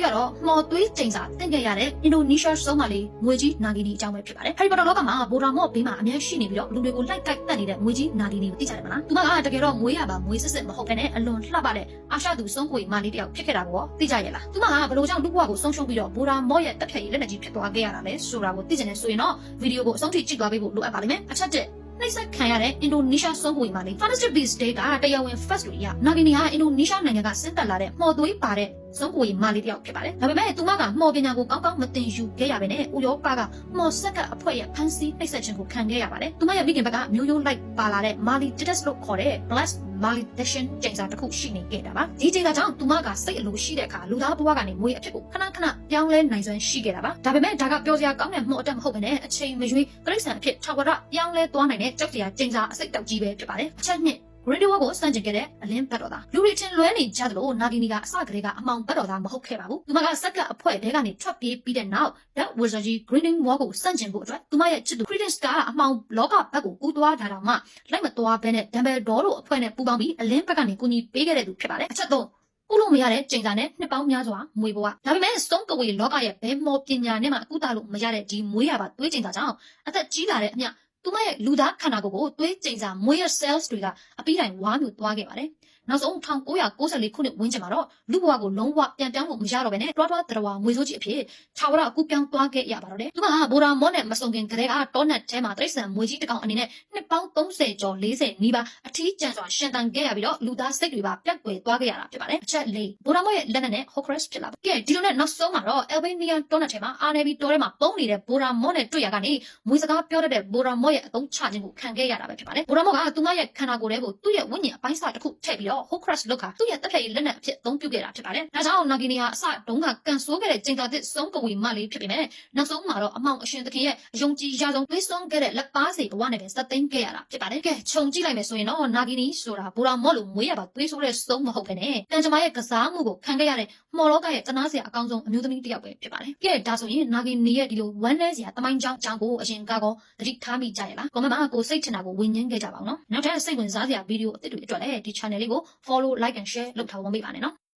ကတော့မော်သွေးကျိန်စာတင့်ခဲ့ရတဲ့အင်ဒိုနီးရှားစုံမလေးငွေကြီးနာဂီနီအကြောင်းပဲဖြစ်ပါတယ်။ဟယ်ရီပေါတာလောကမှာဗိုလ်တော်မော့ဘေးမှာအများရှိနေပြီးတော့လူတွေကိုလိုက်ကိုက်တက်နေတဲ့ငွေကြီးနာဂီနီကိုသိကြတယ်မလား။သူကတကယ်တော့မွေးရပါမွေးစစ်စစ်မဟုတ်ဘဲနဲ့အလွန်လှပတဲ့အာရှသူစုံကိုမာလေးတယောက်ဖြစ်ခဲ့တာကိုသိကြရဲ့လား။သူကဘလို့ကြောင့်လူဘဝကိုဆုံးရှုံးပြီးတော့ဗိုလ်တော်မော့ရဲ့တက်ဖြတ်ရေးလက်နက်ကြီးဖြစ်သွားခဲ့ရတာလဲဆိုတာကိုသိကြတယ်ဆိုရင်တော့ဗီဒီယိုကိုအဆုံးထိကြည့်သွားပေးဖို့လိုအပ်ပါလိမ့်မယ်။အချက်1နှိပ်စက်ခံရတဲ့အင်ဒိုနီးရှားစုံကိုမာလေး Fantastic Beasts Day ကတရားဝင် first လို့ရနာဂီနီဟာအင်ဒိုနီးရှားနိုင်ငံကဆင်းသက်လာတဲ့မော်သွေးပါတဲ့စုံကိုမာလေးတယောက်ဖြစ်ပါတယ်။ဒါပေမဲ့သူမကမော်ပညာကိုကောင်းကောင်းမသင်ယူခဲ့ရပါနဲ့ဥရောပကမော်ဆက်ကအဖွဲ့ရဲ့ဖန်ဆီးနှိပ်စက်ခြင်းကိုခံခဲ့ရပါတယ်။သူမရဲ့မိခင်ဘက်ကမျိုးရိုးလိုက်ပါလာတဲ့ Malditas လို့ခေါ်တဲ့ Blessed Malediction ကျိန်စာတစ်ခုရှိနေခဲ့တာပါ။ဒီကျိန်စာကြောင့်သူမကစိတ်အလိုရှိတဲ့အခါလူသားဘဝကနေမွေးအဖြစ်ကိုခဏပြောင်းလဲနိုင်စွမ်းရှိခဲ့တာပါ။ဒါပေမဲ့ဒါကပြောစရာကောင်းတဲ့မှုအတက်မဟုတ်ဘဲနဲ့အချိန်မရွေးတိရစ္ဆာန်အဖြစ်ထာဝရပြောင်းလဲသွားနိုင်တဲ့ကြောက်စရာကျိန်စာအစိတ်တောက်ကြီးပဲဖြစ်ပါတယ်။အချက်2Green War ကိုစတင်ခဲ့တဲ့အလင်းဘတ်တော်သားလူတွေချင်းလွဲနေကြသလိုနာဂီနီကအစကတည်းကအမောင်ဘတ်တော်သားမဟုတ်ခဲ့ပါဘူး။သူမကစက်ကအဖွဲတဲကနေထွက်ပြေးပြီးတဲ့နောက် That Wizard ကြီး Green War ကိုစတင်ဖို့အတွက်သူမရဲ့ချစ်သူ Credence ကအမောင်လောကဘက်ကိုကူးသွားတာတော့မှလိုက်မသွားဘဲနဲ့ Dumbledore တို့အဖွဲ့နဲ့ပူးပေါင်းပြီးအလင်းဘက်ကနေကူညီပေးခဲ့တဲ့သူဖြစ်ပါတယ်။အချက်3ကုလို့မရတဲ့ကျိန်စာနဲ့နှစ်ပေါင်းများစွာမွေးဘဝဒါပေမဲ့စုံကဝေလောကရဲ့ဘဲမော်ပညာနဲ့မှအကူတာလို့မရတဲ့ဒီမွေးရပါသွေးကျိန်စာကြောင့်အသက်ကြီးလာတဲ့အမျှသူမရဲ့လူသားခန္ဓာကိုယ်ကိုသွေးကျိန်စာမွေးရ cells တွေကအပြီးတိုင်ဝါမျိုးသွားခဲ့ပါတယ်။နောက်ဆုံး1994ခုနှစ်ဝန်းကျင်မှာတော့လူဘဝကိုလုံးဝပြန်ပြောင်းလို့မရတော့ဘဲနဲ့တွားတရဝါမွေဆိုးကြီးအဖြစ်ထာဝရအကူပြောင်းသွားခဲ့ရပါတော့တယ်။သူကဗိုလ်တော်မော့နဲ့မဆုံခင်ကတည်းကတောနက်ထဲမှာတိရစ္ဆာန်မွေကြီးတစ်ကောင်အနေနဲ့နှစ်ပေါင်း30ကျော်40နီးပါးအထီးကျန်စွာရှင်သန်ခဲ့ရပြီးတော့လူသားစိတ်တွေပါပြတ်ကွယ်သွားခဲ့ရတာဖြစ်ပါတယ်။အချက်4ဗိုလ်တော်မော့ရဲ့လက်နက်နဲ့ Horcrux ဖြစ်လာပါ။ကဲဒီလိုနဲ့နောက်ဆုံးမှာတော့ Albania တောနက်ထဲမှာအာနယ်ဘီတောထဲမှာပုံနေတဲ့ဗိုလ်တော်မော့နဲ့တွေ့ရကနေမွေစကားပြောတတ်တဲ့ဗိုလ်တော်မော့ရဲ့အသုံးချခြင်းကိုခံခဲ့ရတာပဲဖြစ်ပါတယ်။ဗိုလ်တော်မော့ကသူမရဲ့ခန္ဓာကိုယ်ထဲကိုသူ့ရဲ့ဝိညာဉ်အပိုင်းစားတစ်ခုထည့်ပြီးတော့ Horcrux လုတ်ခါသူ့ရဲ့တက်ဖြတ်ရေးလက်နက်အဖြစ်အသုံးပြုခဲ့တာဖြစ်ပါတယ်။ဒါကြောင့်နာဂီနီဟာအစတုန်းကကန်ဆိုးခဲ့တဲ့ကျိန်စာသစ်စုံကဝေမလေးဖြစ်ပေမဲ့နောက်ဆုံးမှာတော့အမောင်အရှင်သခင်ရဲ့အယုံကြည်ရဆုံးသွေးစွန်းခဲ့တဲ့လက်ပါစီဘဝနဲ့ပဲစက်သိမ်းခဲ့ရတာဖြစ်ပါတယ်။ကဲခြုံကြည့်လိုက်မယ်ဆိုရင်တော့နာဂီနီဆိုတာဗိုလ်တော်မော့လိုမွေးရပါသွေးဆိုးတဲ့စုံမဟုတ်ဘဲနဲ့တန်ကြမရဲ့ကစားမှုကိုခံခဲ့ရတဲ့မော်လောကရဲ့တနာစရာအကောင်းဆုံးအမျိုးသမီးတစ်ယောက်ပဲဖြစ်ပါတယ်။ကဲဒါဆိုရင်နာဂီနီရဲ့ဒီလိုဝမ်းနည်းစရာတမိုင်းကြောင်းအကြောင်းကိုအရင်ကတော့သတိထားမိကြရလား။ comment မှာကိုစိတ်ချင်တာကိုဝင်ငင်းခဲ့ကြပါအောင်နော်။နောက်ထပ်စိတ်ဝင်စားစရာဗီဒီယိုအသစ်တွေအတွက်လည်းဒီ channel လေးကို follow like and share လုပ်ထားဝင်ပေးပါနဲ့နော်